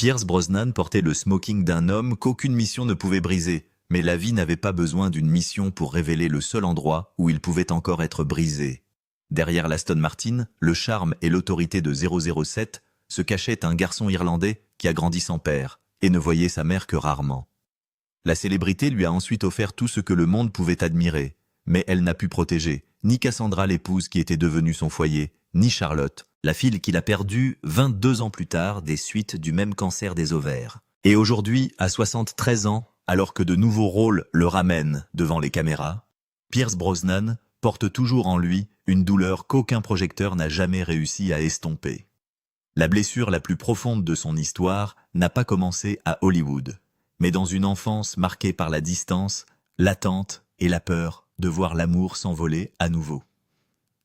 Pierce Brosnan portait le smoking d'un homme qu'aucune mission ne pouvait briser, mais la vie n'avait pas besoin d'une mission pour révéler le seul endroit où il pouvait encore être brisé. Derrière l'Aston Martin, le charme et l'autorité de 007 se cachait un garçon irlandais qui a grandi sans père et ne voyait sa mère que rarement. La célébrité lui a ensuite offert tout ce que le monde pouvait admirer, mais elle n'a pu protéger ni Cassandra l'épouse qui était devenue son foyer, ni Charlotte, la fille qu'il a perdue 22 ans plus tard des suites du même cancer des ovaires. Et aujourd'hui, à 73 ans, alors que de nouveaux rôles le ramènent devant les caméras, Pierce Brosnan porte toujours en lui une douleur qu'aucun projecteur n'a jamais réussi à estomper. La blessure la plus profonde de son histoire n'a pas commencé à Hollywood, mais dans une enfance marquée par la distance, l'attente et la peur de voir l'amour s'envoler à nouveau.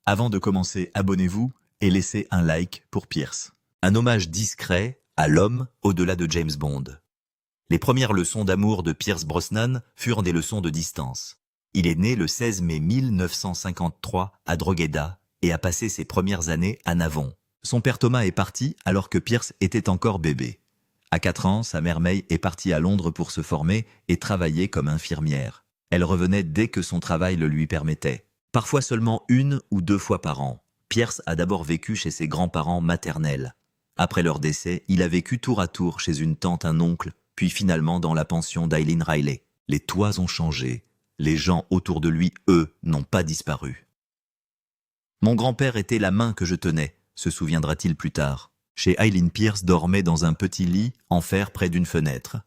Avant de commencer, abonnez-vous et laissez un like pour Pierce. Un hommage discret à l'homme au-delà de James Bond. Les premières leçons d'amour de Pierce Brosnan furent des leçons de distance. Il est né le 16 mai 1953 à Drogheda et a passé ses premières années à Navon. Son père Thomas est parti alors que Pierce était encore bébé. À 4 ans, sa mère May est partie à Londres pour se former et travailler comme infirmière. Elle revenait dès que son travail le lui permettait. Parfois seulement 1 ou 2 fois par an. Pierce a d'abord vécu chez ses grands-parents maternels. Après leur décès, il a vécu tour à tour chez une tante, un oncle, puis finalement dans la pension d'Eileen Riley. Les toits ont changé. Les gens autour de lui, eux, n'ont pas disparu. Mon grand-père était la main que je tenais, se souviendra-t-il plus tard. Chez Eileen, Pierce dormait dans un petit lit en fer près d'une fenêtre.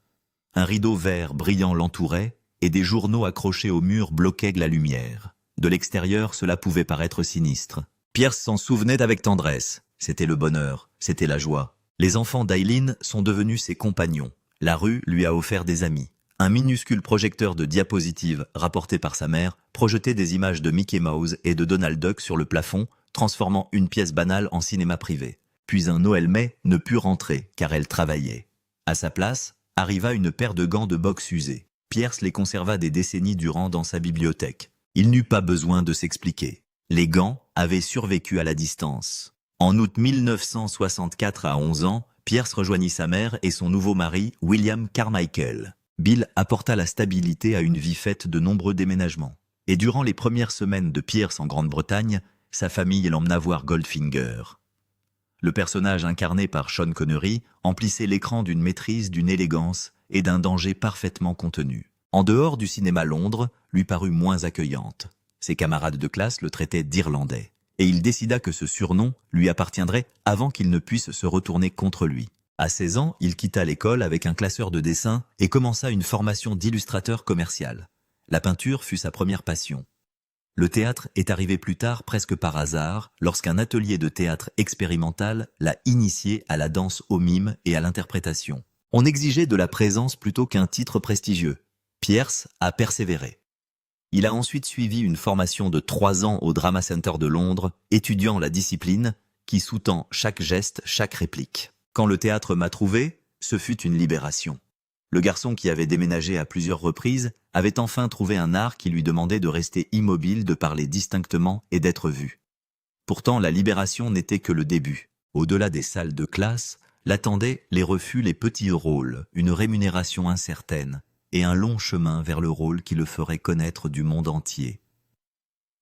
Un rideau vert brillant l'entourait et des journaux accrochés au mur bloquaient la lumière. De l'extérieur, cela pouvait paraître sinistre. Pierce s'en souvenait avec tendresse. C'était le bonheur, c'était la joie. Les enfants d'Eileen sont devenus ses compagnons. La rue lui a offert des amis. Un minuscule projecteur de diapositives rapporté par sa mère projetait des images de Mickey Mouse et de Donald Duck sur le plafond, transformant une pièce banale en cinéma privé. Puis un Noël May ne put rentrer, car elle travaillait. À sa place, arriva une paire de gants de boxe usés. Pierce les conserva des décennies durant dans sa bibliothèque. Il n'eut pas besoin de s'expliquer. Les gants avaient survécu à la distance. En août 1964, à 11 ans, Pierce rejoignit sa mère et son nouveau mari, William Carmichael. Bill apporta la stabilité à une vie faite de nombreux déménagements. Et durant les premières semaines de Pierce en Grande-Bretagne, sa famille l'emmena voir Goldfinger. Le personnage incarné par Sean Connery emplissait l'écran d'une maîtrise, d'une élégance et d'un danger parfaitement contenu. En dehors du cinéma, Londres lui parut moins accueillante. Ses camarades de classe le traitaient d'Irlandais. Et il décida que ce surnom lui appartiendrait avant qu'il ne puisse se retourner contre lui. À 16 ans, il quitta l'école avec un classeur de dessin et commença une formation d'illustrateur commercial. La peinture fut sa première passion. Le théâtre est arrivé plus tard presque par hasard, lorsqu'un atelier de théâtre expérimental l'a initié à la danse au mime et à l'interprétation. On exigeait de la présence plutôt qu'un titre prestigieux. Pierce a persévéré. Il a ensuite suivi une formation de 3 ans au Drama Center de Londres, étudiant la discipline qui sous-tend chaque geste, chaque réplique. Quand le théâtre m'a trouvé, ce fut une libération. Le garçon qui avait déménagé à plusieurs reprises avait enfin trouvé un art qui lui demandait de rester immobile, de parler distinctement et d'être vu. Pourtant, la libération n'était que le début. Au-delà des salles de classe, l'attendaient les refus, les petits rôles, une rémunération incertaine et un long chemin vers le rôle qui le ferait connaître du monde entier.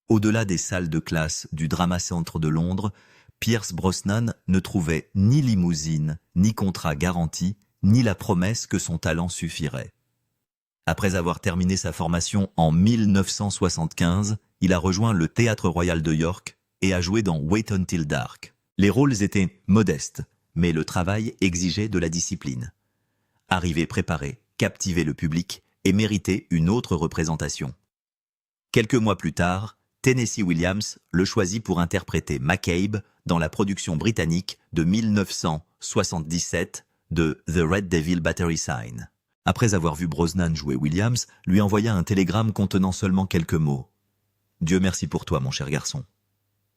Au-delà des salles de classe du Drama Center de Londres, Pierce Brosnan ne trouvait ni limousine, ni contrat garanti, ni la promesse que son talent suffirait. Après avoir terminé sa formation en 1975, il a rejoint le Théâtre Royal de York et a joué dans Wait Until Dark. Les rôles étaient modestes, mais le travail exigeait de la discipline. Arriver préparé, captiver le public et mériter une autre représentation. Quelques mois plus tard, Tennessee Williams le choisit pour interpréter McCabe dans la production britannique de 1977 de The Red Devil Battery Sign. Après avoir vu Brosnan jouer, Williams lui envoya un télégramme contenant seulement quelques mots. « Dieu merci pour toi, mon cher garçon. »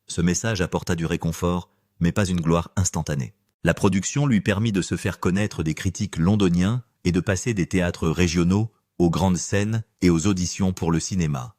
Ce message apporta du réconfort, mais pas une gloire instantanée. La production lui permit de se faire connaître des critiques londoniens et de passer des théâtres régionaux aux grandes scènes et aux auditions pour le cinéma.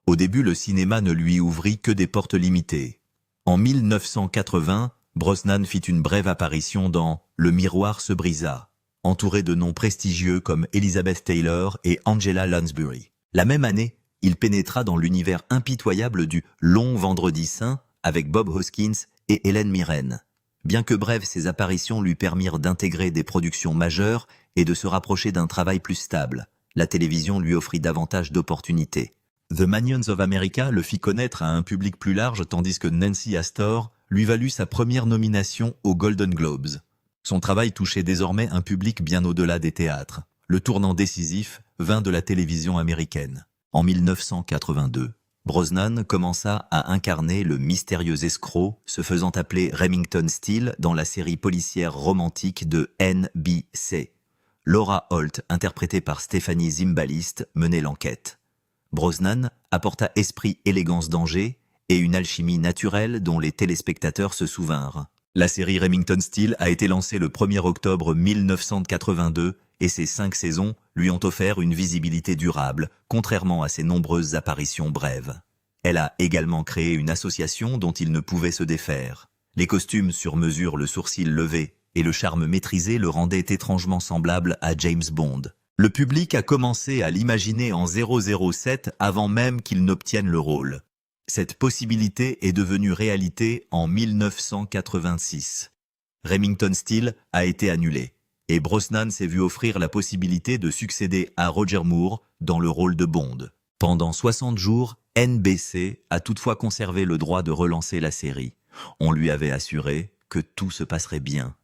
Au début, le cinéma ne lui ouvrit que des portes limitées. En 1980, Brosnan fit une brève apparition dans Le miroir se brisa, entouré de noms prestigieux comme Elizabeth Taylor et Angela Lansbury. La même année, il pénétra dans l'univers impitoyable du Long Vendredi Saint avec Bob Hoskins et Hélène Mirren. Bien que brèves, ces apparitions lui permirent d'intégrer des productions majeures et de se rapprocher d'un travail plus stable. La télévision lui offrit davantage d'opportunités. The Minions of America le fit connaître à un public plus large tandis que Nancy Astor lui valut sa première nomination aux Golden Globes. Son travail touchait désormais un public bien au-delà des théâtres. Le tournant décisif vint de la télévision américaine. En 1982, Brosnan commença à incarner le mystérieux escroc se faisant appeler Remington Steele dans la série policière romantique de NBC. Laura Holt, interprétée par Stéphanie Zimbalist, menait l'enquête. Brosnan apporta esprit, élégance, danger et une alchimie naturelle dont les téléspectateurs se souvinrent. La série Remington Steele a été lancée le 1er octobre 1982 et ses 5 saisons lui ont offert une visibilité durable, contrairement à ses nombreuses apparitions brèves. Elle a également créé une association dont il ne pouvait se défaire. Les costumes sur mesure, le sourcil levé et le charme maîtrisé le rendaient étrangement semblable à James Bond. Le public a commencé à l'imaginer en 007 avant même qu'il n'obtienne le rôle. Cette possibilité est devenue réalité en 1986. Remington Steele a été annulé et Brosnan s'est vu offrir la possibilité de succéder à Roger Moore dans le rôle de Bond. Pendant 60 jours, NBC a toutefois conservé le droit de relancer la série. On lui avait assuré que tout se passerait bien.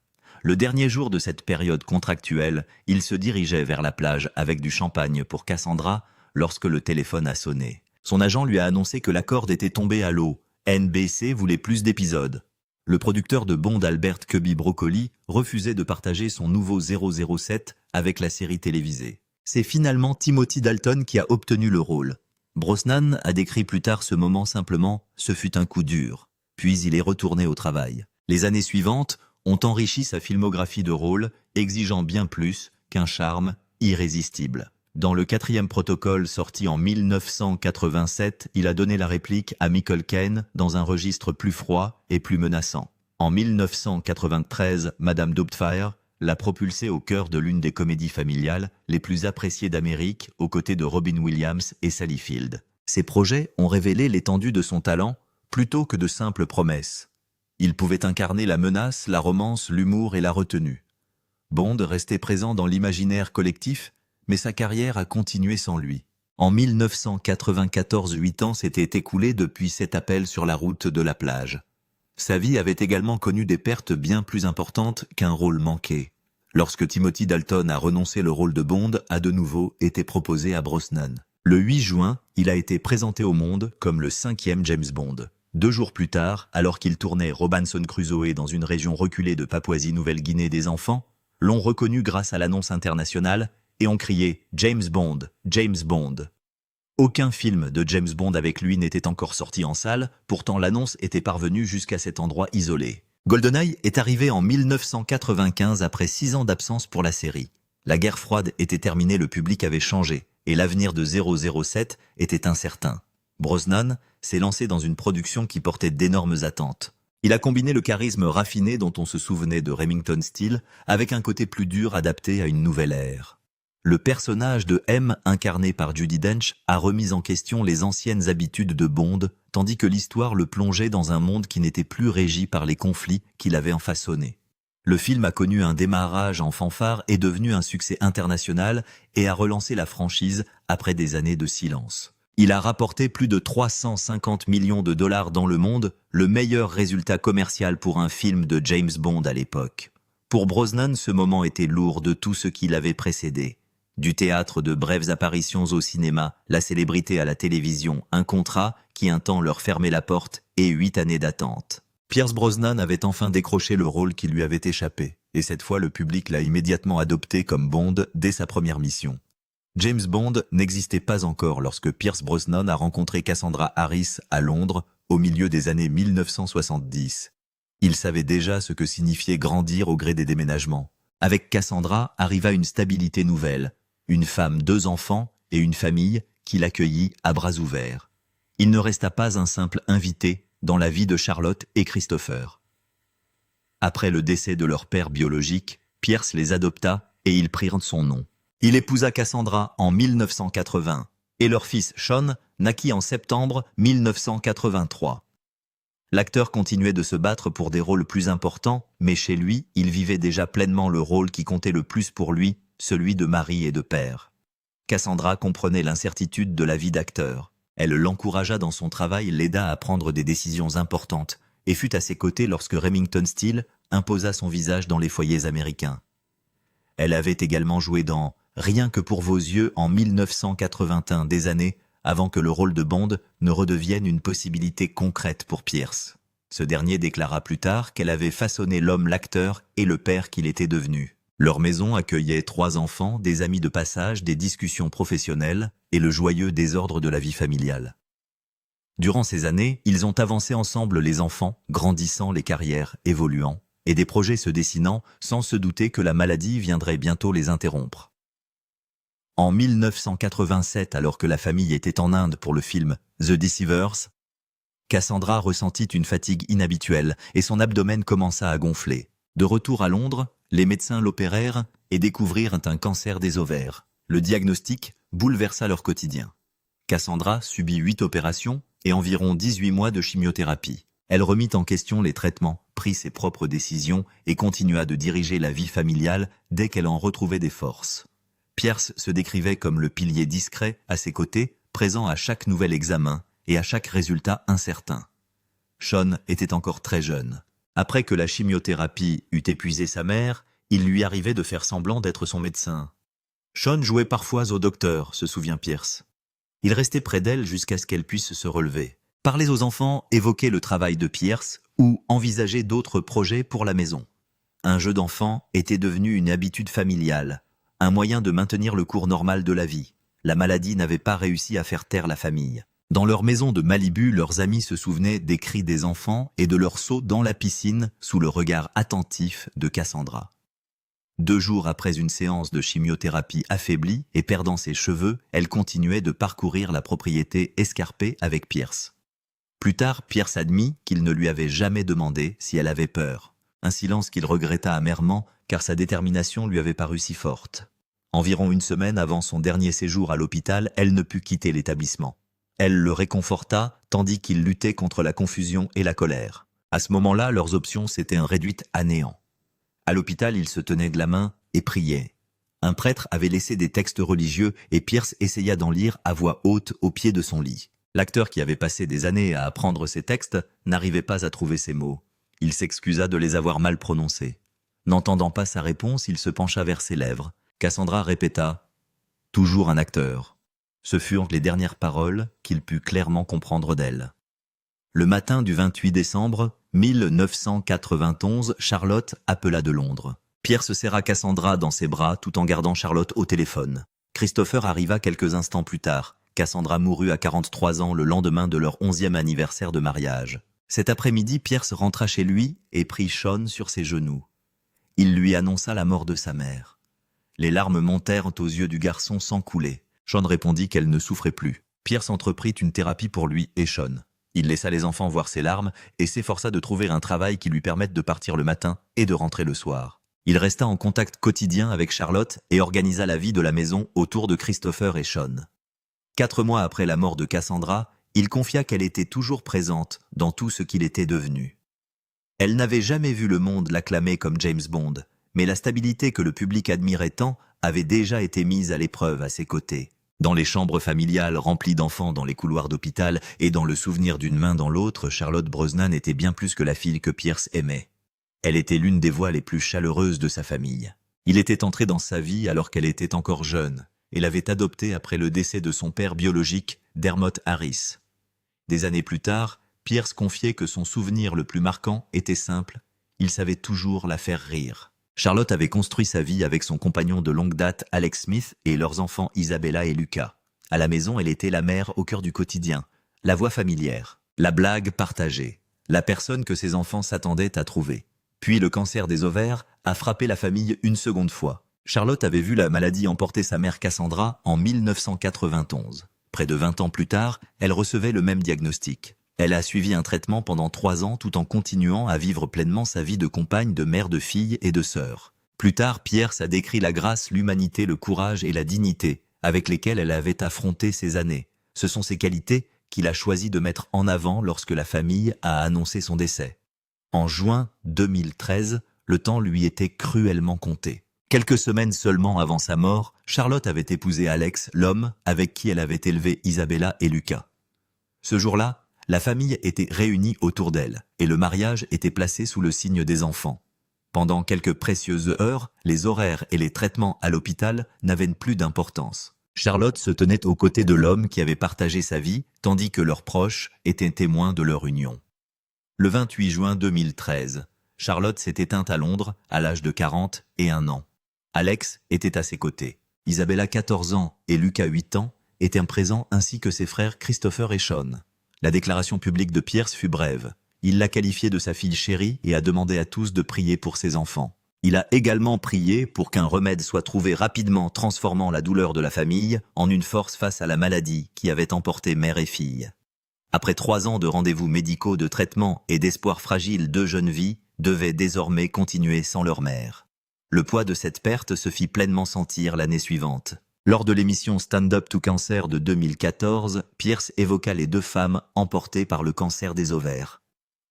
Le dernier jour de cette période contractuelle, il se dirigeait vers la plage avec du champagne pour Cassandra lorsque le téléphone a sonné. Son agent lui a annoncé que la corde était tombée à l'eau. NBC voulait plus d'épisodes. Le producteur de Bond, Albert Cubby Broccoli, refusait de partager son nouveau 007 avec la série télévisée. C'est finalement Timothy Dalton qui a obtenu le rôle. Brosnan a décrit plus tard ce moment simplement « ce fut un coup dur ». Puis il est retourné au travail. Les années suivantes ont enrichi sa filmographie de rôles, exigeant bien plus qu'un charme irrésistible. Dans le 4e protocole sorti en 1987, il a donné la réplique à Michael Caine dans un registre plus froid et plus menaçant. En 1993, Madame Doubtfire l'a propulsé au cœur de l'une des comédies familiales les plus appréciées d'Amérique, aux côtés de Robin Williams et Sally Field. Ces projets ont révélé l'étendue de son talent plutôt que de simples promesses. Il pouvait incarner la menace, la romance, l'humour et la retenue. Bond restait présent dans l'imaginaire collectif, mais sa carrière a continué sans lui. En 1994, 8 ans s'étaient écoulés depuis cet appel sur la route de la plage. Sa vie avait également connu des pertes bien plus importantes qu'un rôle manqué. Lorsque Timothy Dalton a renoncé, le rôle de Bond a de nouveau été proposé à Brosnan. Le 8 juin, il a été présenté au monde comme le 5e James Bond. 2 jours plus tard, alors qu'il tournait Robinson Crusoe dans une région reculée de Papouasie-Nouvelle-Guinée, des enfants l'ont reconnu grâce à l'annonce internationale et ont crié « James Bond, James Bond ». Aucun film de James Bond avec lui n'était encore sorti en salle, pourtant l'annonce était parvenue jusqu'à cet endroit isolé. GoldenEye est arrivé en 1995 après 6 ans d'absence pour la série. La guerre froide était terminée, le public avait changé, et l'avenir de 007 était incertain. Brosnan s'est lancé dans une production qui portait d'énormes attentes. Il a combiné le charisme raffiné dont on se souvenait de Remington Steele avec un côté plus dur adapté à une nouvelle ère. Le personnage de M, incarné par Judi Dench, a remis en question les anciennes habitudes de Bond, tandis que l'histoire le plongeait dans un monde qui n'était plus régi par les conflits qu'il avait façonnés. Le film a connu un démarrage en fanfare, est devenu un succès international et a relancé la franchise après des années de silence. Il a rapporté plus de 350 millions de dollars dans le monde, le meilleur résultat commercial pour un film de James Bond à l'époque. Pour Brosnan, ce moment était lourd de tout ce qui l'avait précédé. Du théâtre, de brèves apparitions au cinéma, la célébrité à la télévision, un contrat qui un temps leur fermait la porte et 8 années d'attente. Pierce Brosnan avait enfin décroché le rôle qui lui avait échappé, et cette fois le public l'a immédiatement adopté comme Bond dès sa première mission. James Bond n'existait pas encore lorsque Pierce Brosnan a rencontré Cassandra Harris à Londres au milieu des années 1970. Il savait déjà ce que signifiait grandir au gré des déménagements. Avec Cassandra arriva une stabilité nouvelle, une femme, 2 enfants et une famille qui l'accueillit à bras ouverts. Il ne resta pas un simple invité dans la vie de Charlotte et Christopher. Après le décès de leur père biologique, Pierce les adopta et ils prirent son nom. Il épousa Cassandra en 1980 et leur fils Sean naquit en septembre 1983. L'acteur continuait de se battre pour des rôles plus importants, mais chez lui, il vivait déjà pleinement le rôle qui comptait le plus pour lui, celui de mari et de père. Cassandra comprenait l'incertitude de la vie d'acteur. Elle l'encouragea dans son travail, l'aida à prendre des décisions importantes et fut à ses côtés lorsque Remington Steele imposa son visage dans les foyers américains. Elle avait également joué dans « Rien que pour vos yeux » en 1981, des années avant que le rôle de Bond ne redevienne une possibilité concrète pour Pierce. Ce dernier déclara plus tard qu'elle avait façonné l'homme, l'acteur et le père qu'il était devenu. Leur maison accueillait 3 enfants, des amis de passage, des discussions professionnelles et le joyeux désordre de la vie familiale. Durant ces années, ils ont avancé ensemble, les enfants, grandissant, les carrières évoluant et des projets se dessinant sans se douter que la maladie viendrait bientôt les interrompre. En 1987, alors que la famille était en Inde pour le film The Deceivers, Cassandra ressentit une fatigue inhabituelle et son abdomen commença à gonfler. De retour à Londres, les médecins l'opérèrent et découvrirent un cancer des ovaires. Le diagnostic bouleversa leur quotidien. Cassandra subit 8 opérations et environ 18 mois de chimiothérapie. Elle remit en question les traitements, prit ses propres décisions et continua de diriger la vie familiale dès qu'elle en retrouvait des forces. Pierce se décrivait comme le pilier discret à ses côtés, présent à chaque nouvel examen et à chaque résultat incertain. Sean était encore très jeune. Après que la chimiothérapie eut épuisé sa mère, il lui arrivait de faire semblant d'être son médecin. Sean jouait parfois au docteur, se souvient Pierce. Il restait près d'elle jusqu'à ce qu'elle puisse se relever. Parler aux enfants, évoquer le travail de Pierce ou envisager d'autres projets pour la maison. Un jeu d'enfant était devenu une habitude familiale, un moyen de maintenir le cours normal de la vie. La maladie n'avait pas réussi à faire taire la famille. Dans leur maison de Malibu, leurs amis se souvenaient des cris des enfants et de leur saut dans la piscine sous le regard attentif de Cassandra. 2 jours après une séance de chimiothérapie affaiblie et perdant ses cheveux, elle continuait de parcourir la propriété escarpée avec Pierce. Plus tard, Pierce admit qu'il ne lui avait jamais demandé si elle avait peur. Un silence qu'il regretta amèrement car sa détermination lui avait paru si forte. Environ 1 semaine avant son dernier séjour à l'hôpital, elle ne put quitter l'établissement. Elle le réconforta tandis qu'il luttait contre la confusion et la colère. À ce moment-là, leurs options s'étaient réduites à néant. À l'hôpital, ils se tenaient de la main et priaient. Un prêtre avait laissé des textes religieux et Pierce essaya d'en lire à voix haute au pied de son lit. L'acteur, qui avait passé des années à apprendre ces textes, n'arrivait pas à trouver ces mots. Il s'excusa de les avoir mal prononcés. N'entendant pas sa réponse, il se pencha vers ses lèvres. Cassandra répéta « Toujours un acteur ». Ce furent les dernières paroles qu'il put clairement comprendre d'elle. Le matin du 28 décembre 1991, Charlotte appela de Londres. Pierce serra Cassandra dans ses bras tout en gardant Charlotte au téléphone. Christopher arriva quelques instants plus tard. Cassandra mourut à 43 ans le lendemain de leur 11e anniversaire de mariage. Cet après-midi, Pierce rentra chez lui et prit Sean sur ses genoux. Il lui annonça la mort de sa mère. Les larmes montèrent aux yeux du garçon sans couler. Sean répondit qu'elle ne souffrait plus. Pierce entreprit une thérapie pour lui et Sean. Il laissa les enfants voir ses larmes et s'efforça de trouver un travail qui lui permette de partir le matin et de rentrer le soir. Il resta en contact quotidien avec Charlotte et organisa la vie de la maison autour de Christopher et Sean. 4 mois après la mort de Cassandra, il confia qu'elle était toujours présente dans tout ce qu'il était devenu. Elle n'avait jamais vu le monde l'acclamer comme James Bond, mais la stabilité que le public admirait tant avait déjà été mise à l'épreuve à ses côtés. Dans les chambres familiales remplies d'enfants dans les couloirs d'hôpital et dans le souvenir d'une main dans l'autre, Charlotte Brosnan était bien plus que la fille que Pierce aimait. Elle était l'une des voix les plus chaleureuses de sa famille. Il était entré dans sa vie alors qu'elle était encore jeune et l'avait adoptée après le décès de son père biologique, Dermot Harris. Des années plus tard, Pierce confiait que son souvenir le plus marquant était simple, il savait toujours la faire rire. Charlotte avait construit sa vie avec son compagnon de longue date Alex Smith et leurs enfants Isabella et Lucas. À la maison, elle était la mère au cœur du quotidien, la voix familière, la blague partagée, la personne que ses enfants s'attendaient à trouver. Puis le cancer des ovaires a frappé la famille une seconde fois. Charlotte avait vu la maladie emporter sa mère Cassandra en 1991. Près de 20 ans plus tard, elle recevait le même diagnostic. Elle a suivi un traitement pendant 3 ans tout en continuant à vivre pleinement sa vie de compagne, de mère, de fille et de sœur. Plus tard, Pierce a décrit la grâce, l'humanité, le courage et la dignité avec lesquelles elle avait affronté ces années. Ce sont ces qualités qu'il a choisi de mettre en avant lorsque la famille a annoncé son décès. En juin 2013, le temps lui était cruellement compté. Quelques semaines seulement avant sa mort, Charlotte avait épousé Alex, l'homme avec qui elle avait élevé Isabella et Lucas. Ce jour-là, la famille était réunie autour d'elle et le mariage était placé sous le signe des enfants. Pendant quelques précieuses heures, les horaires et les traitements à l'hôpital n'avaient plus d'importance. Charlotte se tenait aux côtés de l'homme qui avait partagé sa vie, tandis que leurs proches étaient témoins de leur union. Le 28 juin 2013, Charlotte s'est éteinte à Londres à l'âge de 41 ans. Alex était à ses côtés. Isabella, 14 ans, et Lucas, 8 ans, étaient présents ainsi que ses frères Christopher et Sean. La déclaration publique de Pierce fut brève. Il l'a qualifiée de sa fille chérie et a demandé à tous de prier pour ses enfants. Il a également prié pour qu'un remède soit trouvé rapidement, transformant la douleur de la famille en une force face à la maladie qui avait emporté mère et fille. Après 3 ans de rendez-vous médicaux, de traitements et d'espoir fragile, 2 jeunes vies devaient désormais continuer sans leur mère. Le poids de cette perte se fit pleinement sentir l'année suivante. Lors de l'émission Stand Up to Cancer de 2014, Pierce évoqua les 2 femmes emportées par le cancer des ovaires.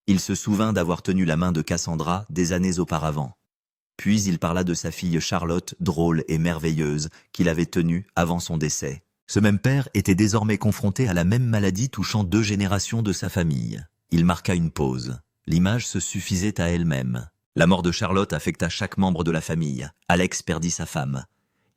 Il se souvint d'avoir tenu la main de Cassandra des années auparavant. Puis il parla de sa fille Charlotte, drôle et merveilleuse, qu'il avait tenue avant son décès. Ce même père était désormais confronté à la même maladie touchant 2 générations de sa famille. Il marqua une pause. L'image se suffisait à elle-même. La mort de Charlotte affecta chaque membre de la famille. Alex perdit sa femme.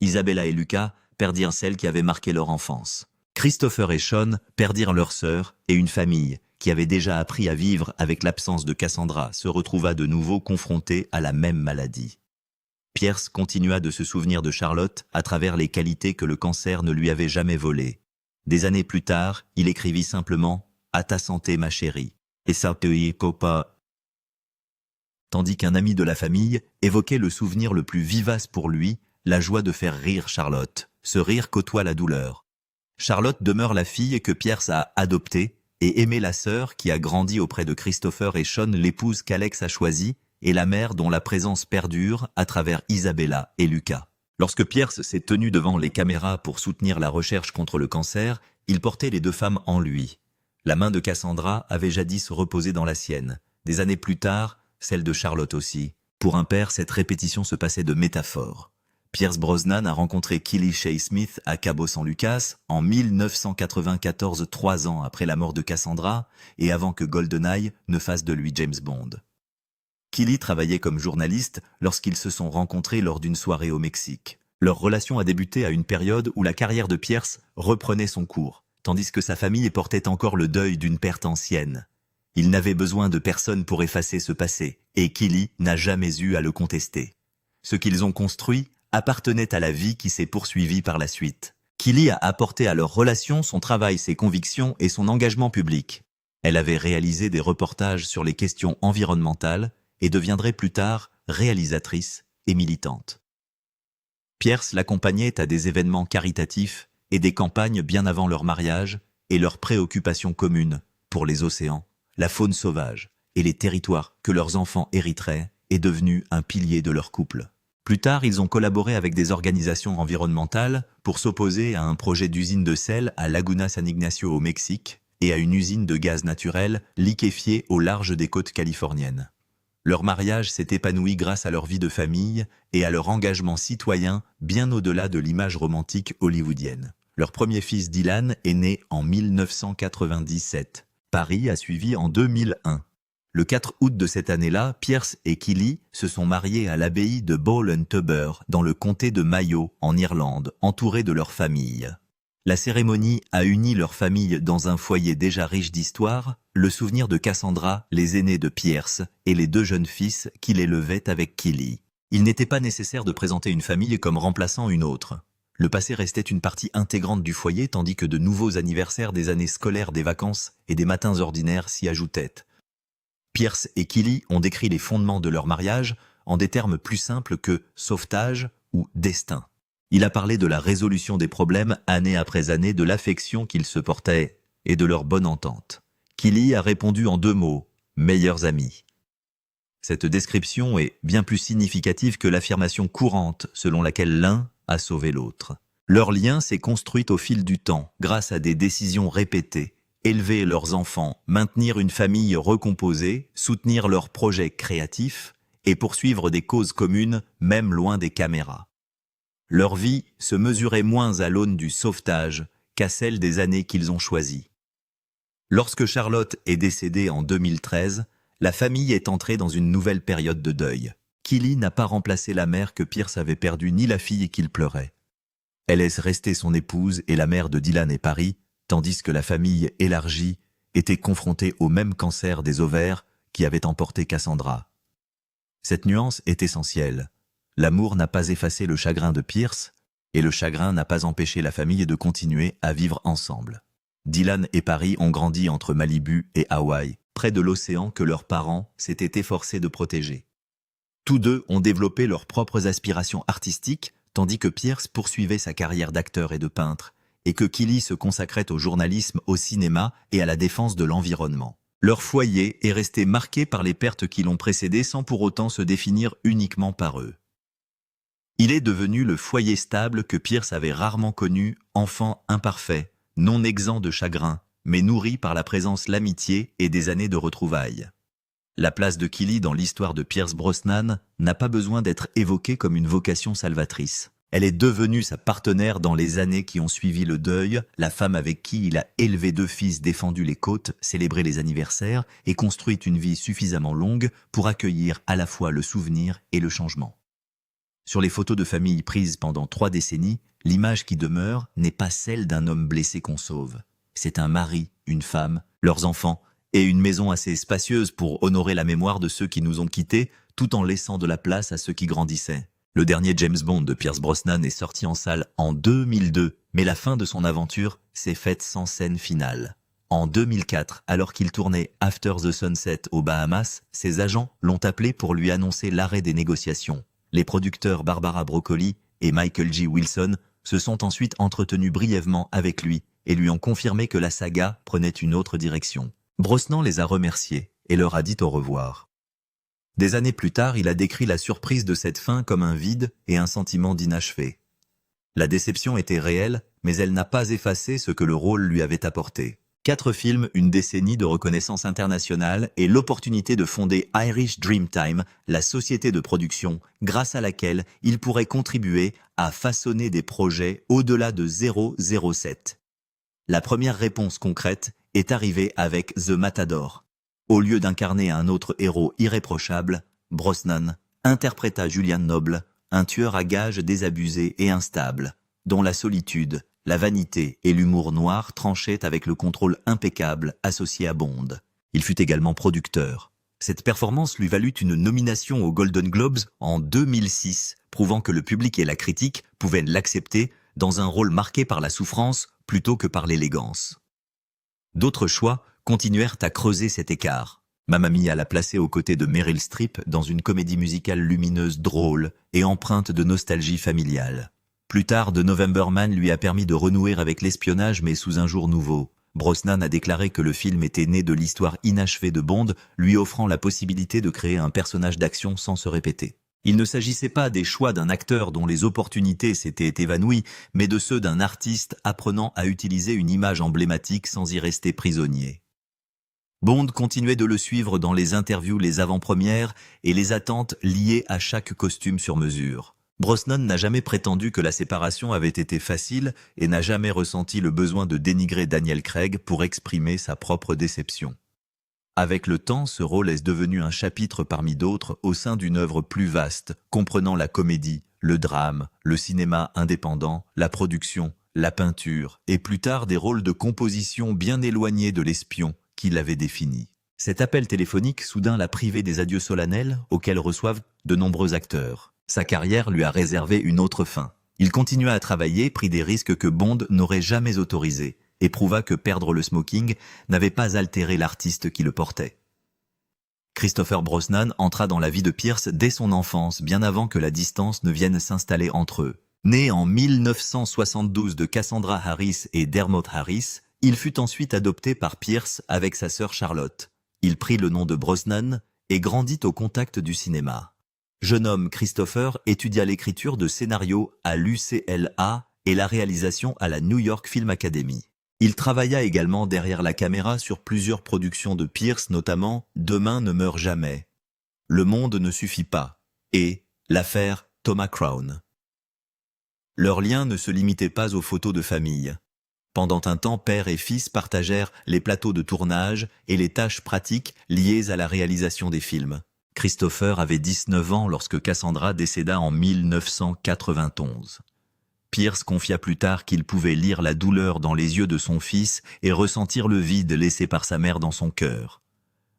Isabella et Lucas perdirent celle qui avait marqué leur enfance. Christopher et Sean perdirent leur sœur et une famille qui avait déjà appris à vivre avec l'absence de Cassandra se retrouva de nouveau confrontée à la même maladie. Pierce continua de se souvenir de Charlotte à travers les qualités que le cancer ne lui avait jamais volées. Des années plus tard, il écrivit simplement « À ta santé, ma chérie » et ça te copa. Tandis qu'un ami de la famille évoquait le souvenir le plus vivace pour lui, la joie de faire rire Charlotte. Ce rire côtoie la douleur. Charlotte demeure la fille que Pierce a adoptée et aimait la sœur qui a grandi auprès de Christopher et Sean, l'épouse qu'Alex a choisie, et la mère dont la présence perdure à travers Isabella et Lucas. Lorsque Pierce s'est tenu devant les caméras pour soutenir la recherche contre le cancer, il portait les 2 femmes en lui. La main de Cassandra avait jadis reposé dans la sienne. Des années plus tard, celle de Charlotte aussi. Pour un père, cette répétition se passait de métaphores. Pierce Brosnan a rencontré Killy Shea Smith à Cabo San Lucas en 1994, 3 ans après la mort de Cassandra et avant que GoldenEye ne fasse de lui James Bond. Killy travaillait comme journaliste lorsqu'ils se sont rencontrés lors d'une soirée au Mexique. Leur relation a débuté à une période où la carrière de Pierce reprenait son cours, tandis que sa famille portait encore le deuil d'une perte ancienne. Il n'avait besoin de personne pour effacer ce passé, et Killy n'a jamais eu à le contester. Ce qu'ils ont construit appartenait à la vie qui s'est poursuivie par la suite. Killy a apporté à leur relation son travail, ses convictions et son engagement public. Elle avait réalisé des reportages sur les questions environnementales et deviendrait plus tard réalisatrice et militante. Pierce l'accompagnait à des événements caritatifs et des campagnes bien avant leur mariage et leurs préoccupations communes pour les océans, la faune sauvage et les territoires que leurs enfants hériteraient est devenu un pilier de leur couple. Plus tard, ils ont collaboré avec des organisations environnementales pour s'opposer à un projet d'usine de sel à Laguna San Ignacio au Mexique et à une usine de gaz naturel liquéfié au large des côtes californiennes. Leur mariage s'est épanoui grâce à leur vie de famille et à leur engagement citoyen bien au-delà de l'image romantique hollywoodienne. Leur premier fils Dylan est né en 1997. Paris a suivi en 2001. Le 4 août de cette année-là, Pierce et Killy se sont mariés à l'abbaye de Bowl-and-Tuber, dans le comté de Mayo, en Irlande, entourés de leur famille. La cérémonie a uni leur famille dans un foyer déjà riche d'histoire, le souvenir de Cassandra, les aînés de Pierce, et les 2 jeunes fils qu'il élevait avec Killy. Il n'était pas nécessaire de présenter une famille comme remplaçant une autre. Le passé restait une partie intégrante du foyer, tandis que de nouveaux anniversaires des années scolaires, des vacances et des matins ordinaires s'y ajoutaient. Pierce et Killy ont décrit les fondements de leur mariage en des termes plus simples que « sauvetage » ou « destin ». Il a parlé de la résolution des problèmes année après année, de l'affection qu'ils se portaient et de leur bonne entente. Killy a répondu en 2 mots, meilleurs amis. Cette description est bien plus significative que l'affirmation courante selon laquelle l'un a sauvé l'autre. Leur lien s'est construit au fil du temps, grâce à des décisions répétées. Élever leurs enfants, maintenir une famille recomposée, soutenir leurs projets créatifs et poursuivre des causes communes, même loin des caméras. Leur vie se mesurait moins à l'aune du sauvetage qu'à celle des années qu'ils ont choisies. Lorsque Charlotte est décédée en 2013, la famille est entrée dans une nouvelle période de deuil. Killy n'a pas remplacé la mère que Pierce avait perdue ni la fille qu'il pleurait. Elle est restée son épouse et la mère de Dylan et Paris, tandis que la famille élargie était confrontée au même cancer des ovaires qui avait emporté Cassandra. Cette nuance est essentielle. L'amour n'a pas effacé le chagrin de Pierce, et le chagrin n'a pas empêché la famille de continuer à vivre ensemble. Dylan et Paris ont grandi entre Malibu et Hawaï, près de l'océan que leurs parents s'étaient efforcés de protéger. Tous deux ont développé leurs propres aspirations artistiques, tandis que Pierce poursuivait sa carrière d'acteur et de peintre, et que Killy se consacrait au journalisme, au cinéma et à la défense de l'environnement. Leur foyer est resté marqué par les pertes qui l'ont précédé sans pour autant se définir uniquement par eux. Il est devenu le foyer stable que Pierce avait rarement connu, enfant imparfait, non exempt de chagrin, mais nourri par la présence, l'amitié et des années de retrouvailles. La place de Killy dans l'histoire de Pierce Brosnan n'a pas besoin d'être évoquée comme une vocation salvatrice. Elle est devenue sa partenaire dans les années qui ont suivi le deuil, la femme avec qui il a élevé 2 fils, défendu les côtes, célébré les anniversaires et construit une vie suffisamment longue pour accueillir à la fois le souvenir et le changement. Sur les photos de famille prises pendant 3 décennies, l'image qui demeure n'est pas celle d'un homme blessé qu'on sauve. C'est un mari, une femme, leurs enfants et une maison assez spacieuse pour honorer la mémoire de ceux qui nous ont quittés tout en laissant de la place à ceux qui grandissaient. Le dernier James Bond de Pierce Brosnan est sorti en salle en 2002, mais la fin de son aventure s'est faite sans scène finale. En 2004, alors qu'il tournait After the Sunset aux Bahamas, ses agents l'ont appelé pour lui annoncer l'arrêt des négociations. Les producteurs Barbara Broccoli et Michael G. Wilson se sont ensuite entretenus brièvement avec lui et lui ont confirmé que la saga prenait une autre direction. Brosnan les a remerciés et leur a dit au revoir. Des années plus tard, il a décrit la surprise de cette fin comme un vide et un sentiment d'inachevé. La déception était réelle, mais elle n'a pas effacé ce que le rôle lui avait apporté. 4 films, une décennie de reconnaissance internationale et l'opportunité de fonder Irish Dreamtime, la société de production grâce à laquelle il pourrait contribuer à façonner des projets au-delà de 007. La première réponse concrète est arrivée avec The Matador. Au lieu d'incarner un autre héros irréprochable, Brosnan interpréta Julian Noble, un tueur à gages désabusé et instable, dont la solitude, la vanité et l'humour noir tranchaient avec le contrôle impeccable associé à Bond. Il fut également producteur. Cette performance lui valut une nomination aux Golden Globes en 2006, prouvant que le public et la critique pouvaient l'accepter dans un rôle marqué par la souffrance plutôt que par l'élégance. D'autres choix continuèrent à creuser cet écart. Mamma Mia l'a placé aux côtés de Meryl Streep dans une comédie musicale lumineuse, drôle et empreinte de nostalgie familiale. Plus tard, The November Man lui a permis de renouer avec l'espionnage mais sous un jour nouveau. Brosnan a déclaré que le film était né de l'histoire inachevée de Bond, lui offrant la possibilité de créer un personnage d'action sans se répéter. Il ne s'agissait pas des choix d'un acteur dont les opportunités s'étaient évanouies, mais de ceux d'un artiste apprenant à utiliser une image emblématique sans y rester prisonnier. Bond continuait de le suivre dans les interviews, les avant-premières et les attentes liées à chaque costume sur mesure. Brosnan n'a jamais prétendu que la séparation avait été facile et n'a jamais ressenti le besoin de dénigrer Daniel Craig pour exprimer sa propre déception. Avec le temps, ce rôle est devenu un chapitre parmi d'autres au sein d'une œuvre plus vaste, comprenant la comédie, le drame, le cinéma indépendant, la production, la peinture et plus tard des rôles de composition bien éloignés de l'espion qui l'avait défini. Cet appel téléphonique soudain l'a privé des adieux solennels auxquels reçoivent de nombreux acteurs. Sa carrière lui a réservé une autre fin. Il continua à travailler, prit des risques que Bond n'aurait jamais autorisés, et prouva que perdre le smoking n'avait pas altéré l'artiste qui le portait. Christopher Brosnan entra dans la vie de Pierce dès son enfance, bien avant que la distance ne vienne s'installer entre eux. Né en 1972 de Cassandra Harris et Dermot Harris, Il fut ensuite adopté par Pierce avec sa sœur Charlotte. Il prit le nom de Brosnan et grandit au contact du cinéma. Jeune homme, Christopher étudia l'écriture de scénarios à l'UCLA et la réalisation à la New York Film Academy. Il travailla également derrière la caméra sur plusieurs productions de Pierce, notamment Demain ne meurt jamais, Le monde ne suffit pas et L'affaire Thomas Crown. Leur lien ne se limitait pas aux photos de famille. Pendant un temps, père et fils partagèrent les plateaux de tournage et les tâches pratiques liées à la réalisation des films. Christopher avait 19 ans lorsque Cassandra décéda en 1991. Pierce confia plus tard qu'il pouvait lire la douleur dans les yeux de son fils et ressentir le vide laissé par sa mère dans son cœur.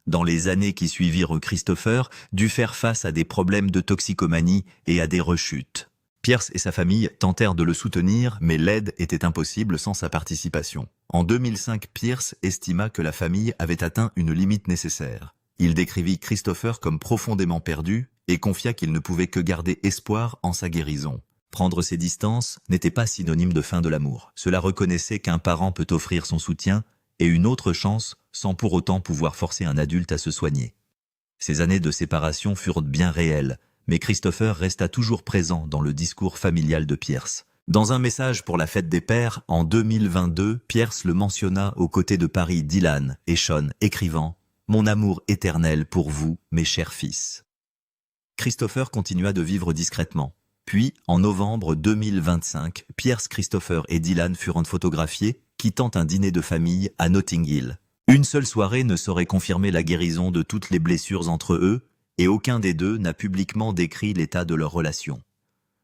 Dans les années qui suivirent, Christopher dut faire face à des problèmes de toxicomanie et à des rechutes. Pierce et sa famille tentèrent de le soutenir, mais l'aide était impossible sans sa participation. En 2005, Pierce estima que la famille avait atteint une limite nécessaire. Il décrivit Christopher comme profondément perdu et confia qu'il ne pouvait que garder espoir en sa guérison. Prendre ses distances n'était pas synonyme de fin de l'amour. Cela reconnaissait qu'un parent peut offrir son soutien et une autre chance sans pour autant pouvoir forcer un adulte à se soigner. Ces années de séparation furent bien réelles, mais Christopher resta toujours présent dans le discours familial de Pierce. Dans un message pour la fête des pères, en 2022, Pierce le mentionna aux côtés de Paris Dylan et Sean, écrivant « Mon amour éternel pour vous, mes chers fils ». Christopher continua de vivre discrètement. Puis, en novembre 2025, Pierce, Christopher et Dylan furent photographiés, quittant un dîner de famille à Notting Hill. Une seule soirée ne saurait confirmer la guérison de toutes les blessures entre eux, et aucun des deux n'a publiquement décrit l'état de leur relation.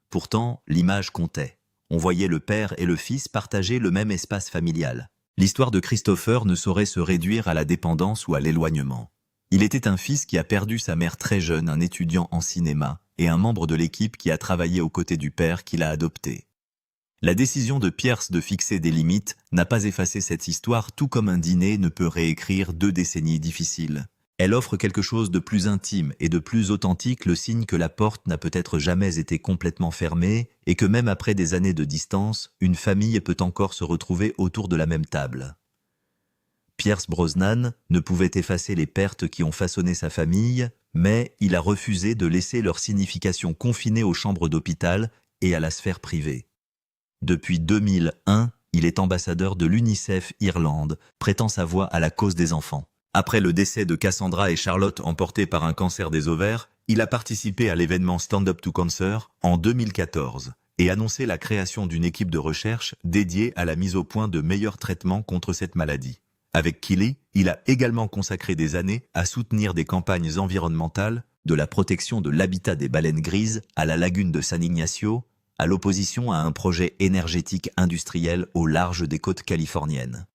Pourtant, l'image comptait. On voyait le père et le fils partager le même espace familial. L'histoire de Christopher ne saurait se réduire à la dépendance ou à l'éloignement. Il était un fils qui a perdu sa mère très jeune, un étudiant en cinéma, et un membre de l'équipe qui a travaillé aux côtés du père qui l'a adopté. La décision de Pierce de fixer des limites n'a pas effacé cette histoire, tout comme un dîner ne peut réécrire 2 décennies difficiles. Elle offre quelque chose de plus intime et de plus authentique, le signe que la porte n'a peut-être jamais été complètement fermée et que même après des années de distance, une famille peut encore se retrouver autour de la même table. Pierce Brosnan ne pouvait effacer les pertes qui ont façonné sa famille, mais il a refusé de laisser leur signification confinée aux chambres d'hôpital et à la sphère privée. Depuis 2001, il est ambassadeur de l'UNICEF Irlande, prêtant sa voix à la cause des enfants. Après le décès de Cassandra et Charlotte emportés par un cancer des ovaires, il a participé à l'événement Stand Up to Cancer en 2014 et annoncé la création d'une équipe de recherche dédiée à la mise au point de meilleurs traitements contre cette maladie. Avec Kili, il a également consacré des années à soutenir des campagnes environnementales, de la protection de l'habitat des baleines grises à la lagune de San Ignacio, à l'opposition à un projet énergétique industriel au large des côtes californiennes.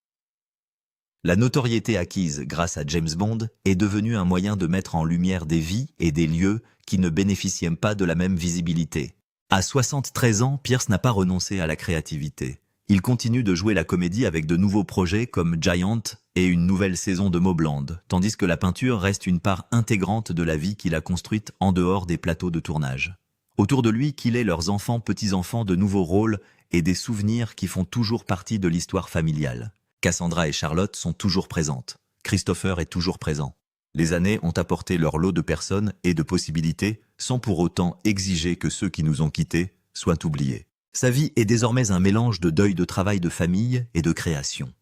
La notoriété acquise grâce à James Bond est devenue un moyen de mettre en lumière des vies et des lieux qui ne bénéficiaient pas de la même visibilité. À 73 ans, Pierce n'a pas renoncé à la créativité. Il continue de jouer la comédie avec de nouveaux projets comme Giant et une nouvelle saison de Mobland, tandis que la peinture reste une part intégrante de la vie qu'il a construite en dehors des plateaux de tournage. Autour de lui, qu'il ait leurs enfants, petits-enfants, de nouveaux rôles et des souvenirs qui font toujours partie de l'histoire familiale. Cassandra et Charlotte sont toujours présentes. Christopher est toujours présent. Les années ont apporté leur lot de personnes et de possibilités, sans pour autant exiger que ceux qui nous ont quittés soient oubliés. Sa vie est désormais un mélange de deuil de travail de famille et de création.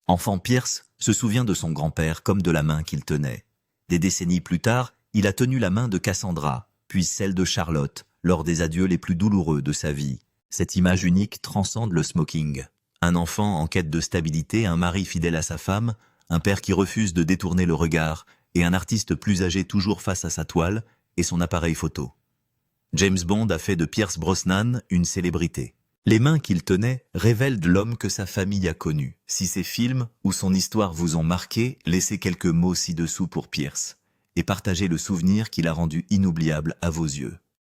Enfant, Pierce se souvient de son grand-père comme de la main qu'il tenait. Des décennies plus tard, il a tenu la main de Cassandra, puis celle de Charlotte, lors des adieux les plus douloureux de sa vie. Cette image unique transcende le smoking. Un enfant en quête de stabilité, un mari fidèle à sa femme, un père qui refuse de détourner le regard, et un artiste plus âgé toujours face à sa toile et son appareil photo. James Bond a fait de Pierce Brosnan une célébrité. Les mains qu'il tenait révèlent de l'homme que sa famille a connu. Si ces films ou son histoire vous ont marqué, laissez quelques mots ci-dessous pour Pierce et partagez le souvenir qu'il a rendu inoubliable à vos yeux.